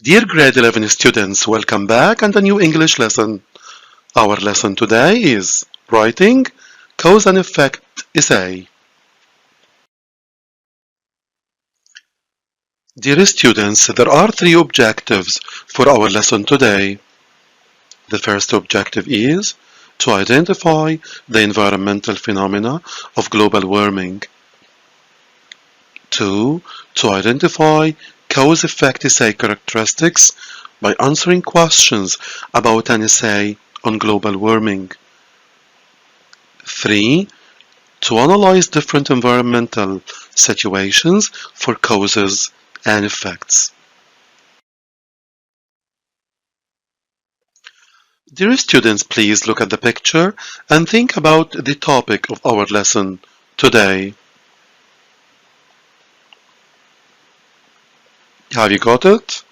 Dear grade 11 students, welcome back and a new English lesson. Our lesson today is writing cause and effect essay. Dear students, there are three objectives for our lesson today. The first objective is to identify the environmental phenomena of global warming. 2. To identify cause-effect essay characteristics by answering questions about an essay on global warming. 3. To analyze different environmental situations for causes and effects. Dear students, please look at the picture and think about the topic of our lesson today. Have you got it?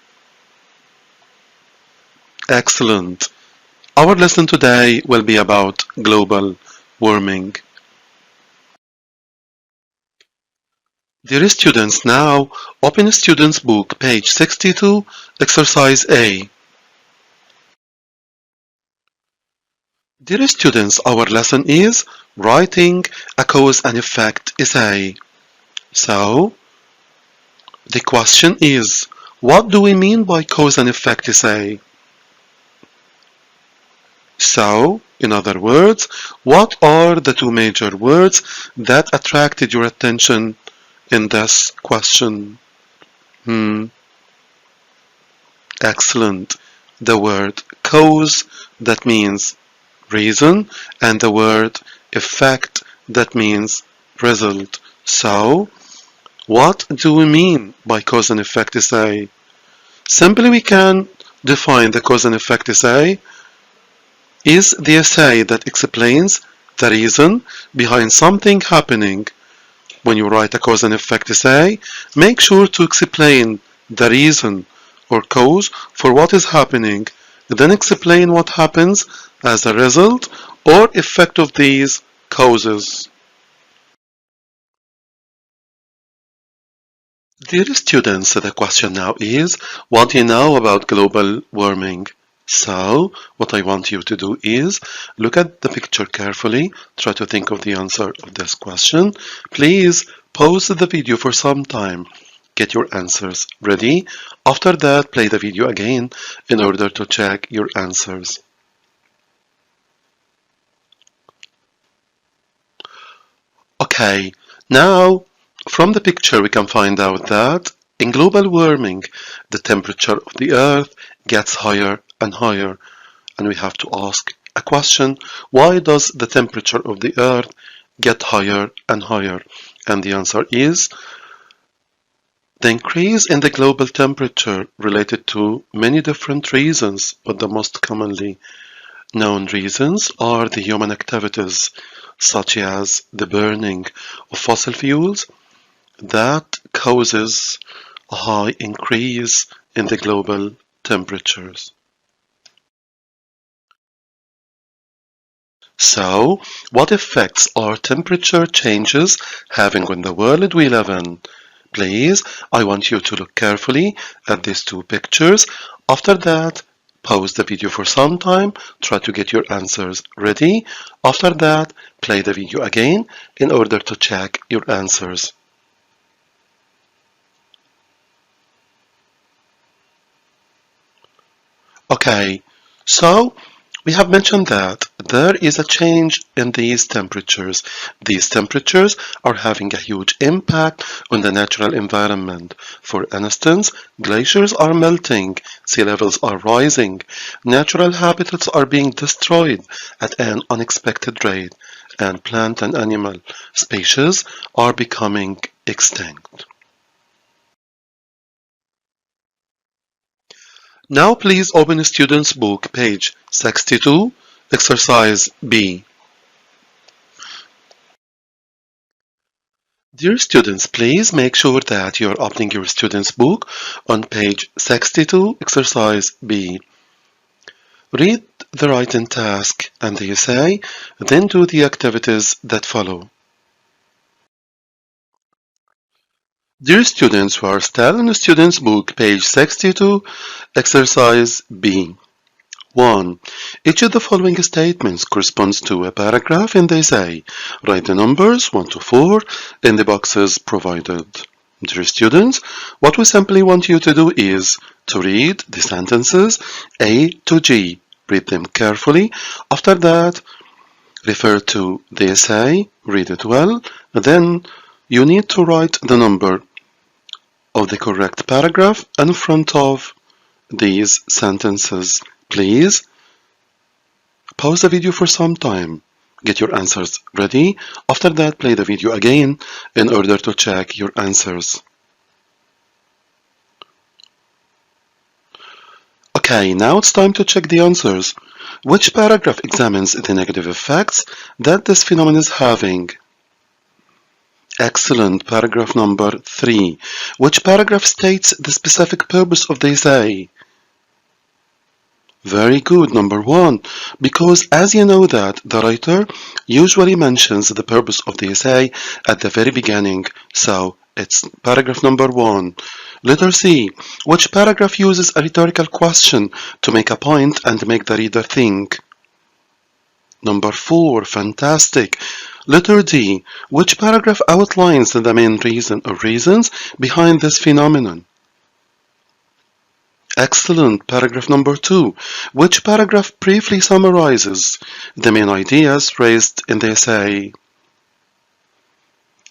Excellent. Our lesson today will be about global warming. Dear students, now open Students' Book, page 62, exercise A. Dear students, our lesson is writing a cause and effect essay. So, the question is, what do we mean by cause and effect essay? So, in other words, what are the two major words that attracted your attention in this question? Excellent. The word cause, that means reason, and the word effect, that means result. So, what do we mean by cause and effect essay? Simply we can define the cause and effect essay is the essay that explains the reason behind something happening. When you write a cause and effect essay, make sure to explain the reason or cause for what is happening, then explain what happens as a result or effect of these causes. Dear students, the question now is, what do you know about global warming? So, what I want you to do is, look at the picture carefully, try to think of the answer of this question. Please pause the video for some time. Get your answers ready. After that, play the video again in order to check your answers. Okay, now from the picture we can find out that in global warming, the temperature of the Earth gets higher and higher, and we have to ask a question, why does the temperature of the Earth get higher and higher? And the answer is the increase in the global temperature related to many different reasons, but the most commonly known reasons are the human activities, such as the burning of fossil fuels, that causes a high increase in the global temperatures. So, what effects are temperature changes having on the world we live in? Please, I want you to look carefully at these two pictures. After that, pause the video for some time, try to get your answers ready. After that, play the video again in order to check your answers. Okay, so we have mentioned that there is a change in these temperatures. These temperatures are having a huge impact on the natural environment. For instance, glaciers are melting, sea levels are rising, natural habitats are being destroyed at an unexpected rate, and plant and animal species are becoming extinct. Now please open Student's Book, page 62, exercise B. Dear students, please make sure that you are opening your Student's Book on page 62, exercise B. Read the written task and the essay, then do the activities that follow. Dear students, we are still in the student's book, page 62, exercise B. 1. Each of the following statements corresponds to a paragraph in the essay. Write the numbers 1 to 4 in the boxes provided. Dear students, what we simply want you to do is to read the sentences A to G. Read them carefully. After that, refer to the essay, read it well. Then you need to write the number of the correct paragraph in front of these sentences. Please pause the video for some time. Get your answers ready. After that, play the video again in order to check your answers. Okay, now it's time to check the answers. Which paragraph examines the negative effects that this phenomenon is having? Excellent. Paragraph number 3. Which paragraph states the specific purpose of the essay? Very good. Number 1. Because as you know that the writer usually mentions the purpose of the essay at the very beginning, so it's paragraph number 1. Letter C. Which paragraph uses a rhetorical question to make a point and make the reader think? Number 4. Fantastic. Letter D. Which paragraph outlines the main reason or reasons behind this phenomenon? Excellent. Paragraph number 2. Which paragraph briefly summarizes the main ideas raised in the essay?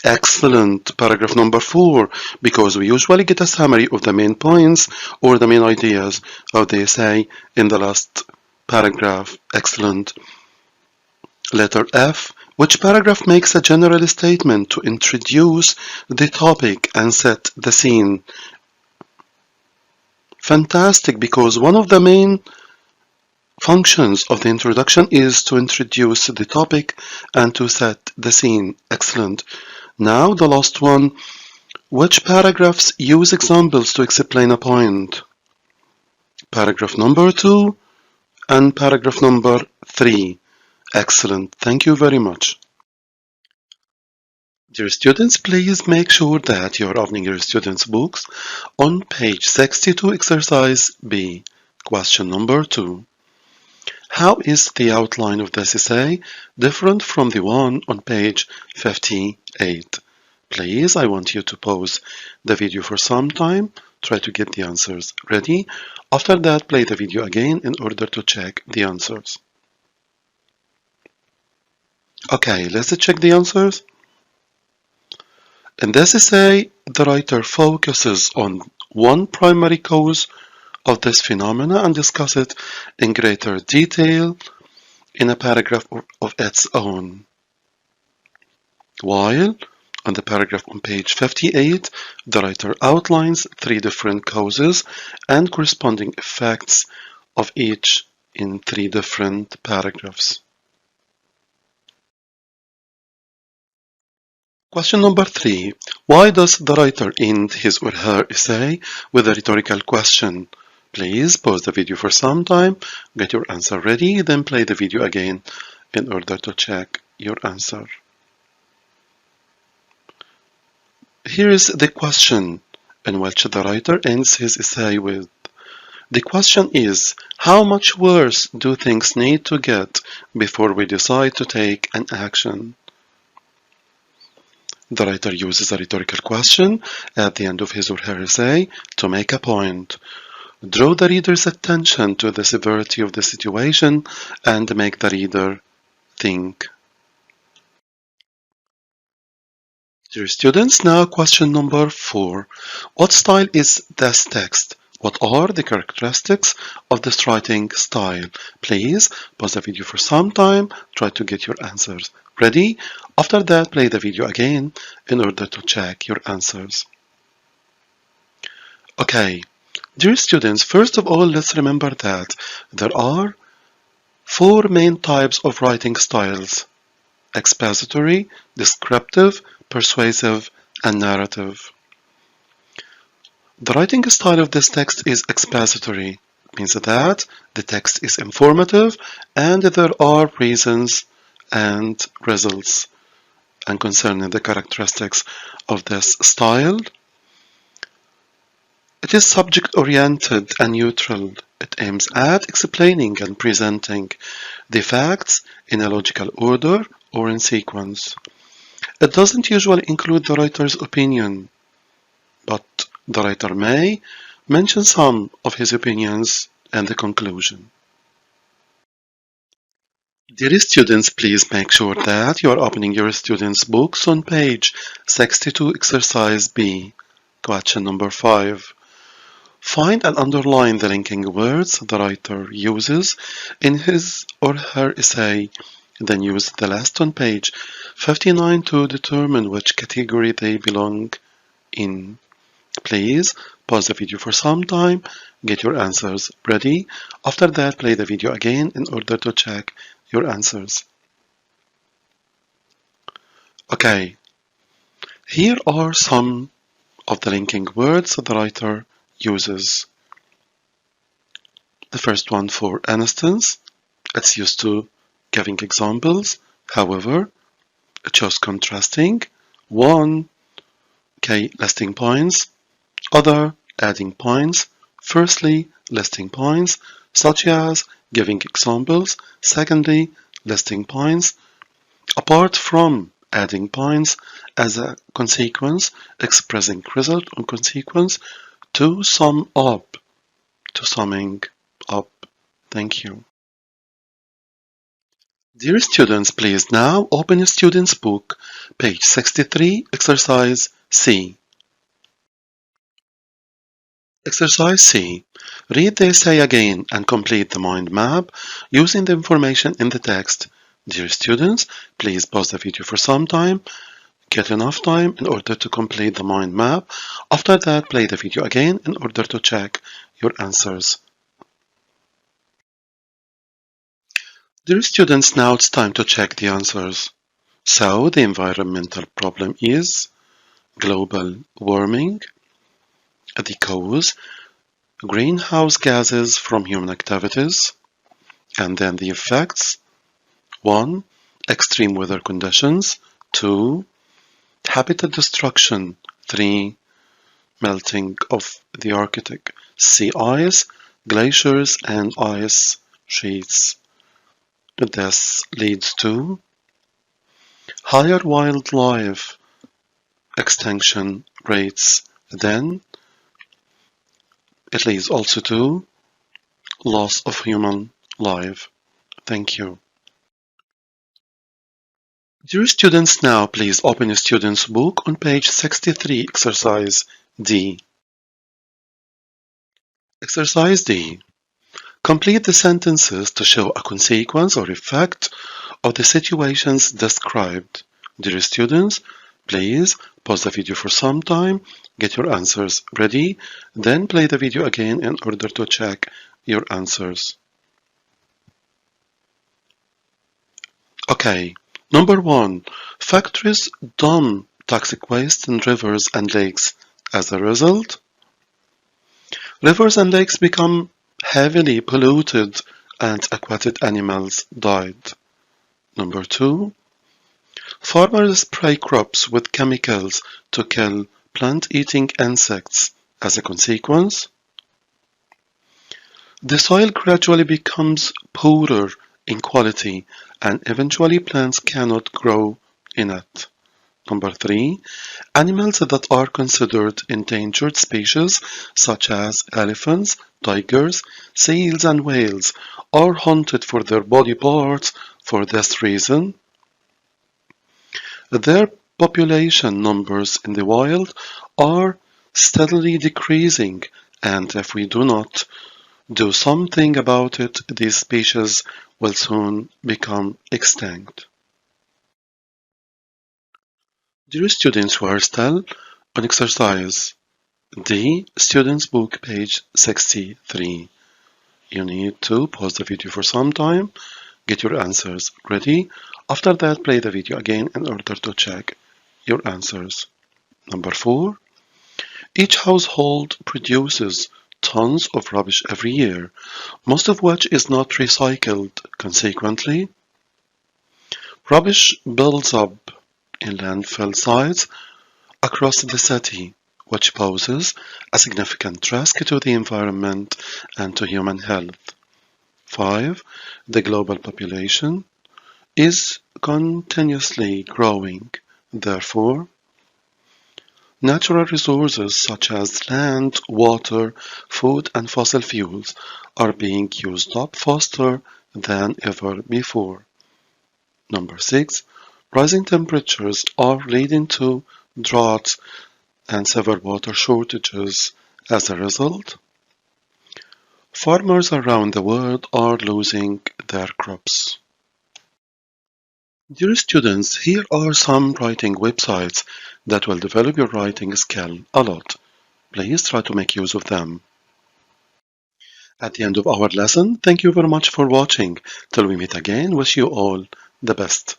Excellent. Paragraph number 4. Because we usually get a summary of the main points or the main ideas of the essay in the last paragraph. Excellent. Letter F. Which paragraph makes a general statement to introduce the topic and set the scene? Fantastic, because one of the main functions of the introduction is to introduce the topic and to set the scene. Excellent. Now the last one. Which paragraphs use examples to explain a point? Paragraph number 2 and paragraph number 3. Excellent. Thank you very much. Dear students, please make sure that you are opening your students' books on page 62, exercise B, question number 2. How is the outline of this essay different from the one on page 58? Please, I want you to pause the video for some time. Try to get the answers ready. After that, play the video again in order to check the answers. Okay, let's check the answers. In this essay, the writer focuses on one primary cause of this phenomena and discusses it in greater detail in a paragraph of its own. While on the paragraph on page 58, the writer outlines 3 different causes and corresponding effects of each in 3 different paragraphs. Question number 3. Why does the writer end his or her essay with a rhetorical question? Please pause the video for some time, get your answer ready, then play the video again in order to check your answer. Here is the question in which the writer ends his essay with. The question is, how much worse do things need to get before we decide to take an action? The writer uses a rhetorical question at the end of his or her essay to make a point. Draw the reader's attention to the severity of the situation and make the reader think. Dear students, now question number 4. What style is this text? What are the characteristics of this writing style? Please pause the video for some time, try to get your answers ready. After that, play the video again in order to check your answers. Okay, dear students, first of all, let's remember that there are 4 main types of writing styles: expository, descriptive, persuasive, and narrative. The writing style of this text is expository. It means that the text is informative and there are reasons and results. And concerning the characteristics of this style, It is subject-oriented and neutral. It aims at explaining and presenting the facts in a logical order or in sequence. It doesn't usually include the writer's opinion, but the writer may mention some of his opinions in the conclusion. Dear students, please make sure that you are opening your students' books on page 62, exercise B, question number 5. Find and underline the linking words the writer uses in his or her essay, then use the list on page 59 to determine which category they belong in. Please pause the video for some time, get your answers ready. After that, play the video again in order to check your answers. Okay, here are some of the linking words the writer uses. The first one, for instance, it's used to giving examples. However, it shows contrasting. One, okay, listing points. Other, adding points. Firstly, listing points, such as giving examples. Secondly, listing points. Apart from adding points as a consequence, expressing result on consequence, to sum up, to summing up. Thank you. Dear students, please now open your student's book, page 63, exercise C. Exercise C. Read the essay again and complete the mind map using the information in the text. Dear students, please pause the video for some time. Get enough time in order to complete the mind map. After that, play the video again in order to check your answers. Dear students, now it's time to check the answers. So, the environmental problem is global warming, the cause, greenhouse gases from human activities, and then the effects. 1. Extreme weather conditions. 2. Habitat destruction. 3. Melting of the Arctic sea ice, glaciers, and ice sheets. This leads to higher wildlife extinction rates. Then it leads also to loss of human life. Thank you. Dear students, now please open your student's book on page 63, exercise D. Exercise D. Complete the sentences to show a consequence or effect of the situations described. Dear students, please pause the video for some time, get your answers ready, then play the video again in order to check your answers. Okay, number 1. Factories dump toxic waste in rivers and lakes. As a result, rivers and lakes become heavily polluted and aquatic animals died. Number 2. Farmers spray crops with chemicals to kill plant-eating insects. As a consequence, the soil gradually becomes poorer in quality and eventually plants cannot grow in it. Number 3. Animals that are considered endangered species, such as elephants, tigers, seals, and whales, are hunted for their body parts. For this reason, their population numbers in the wild are steadily decreasing, and if we do not do something about it, these species will soon become extinct. Dear students who are still on exercise D, student's book, page 63. You need to pause the video for some time, get your answers ready. After that, play the video again in order to check your answers. Number 4. Each household produces tons of rubbish every year, most of which is not recycled. Consequently, rubbish builds up in landfill sites across the city. which poses a significant risk to the environment and to human health. 5. The global population is continuously growing. Therefore, natural resources such as land, water, food, and fossil fuels are being used up faster than ever before. Number 6. Rising temperatures are leading to droughts and severe water shortages. As a result, farmers around the world are losing their crops. Dear students, here are some writing websites that will develop your writing skill a lot. Please try to make use of them. At the end of our lesson, thank you very much for watching. Till we meet again, wish you all the best.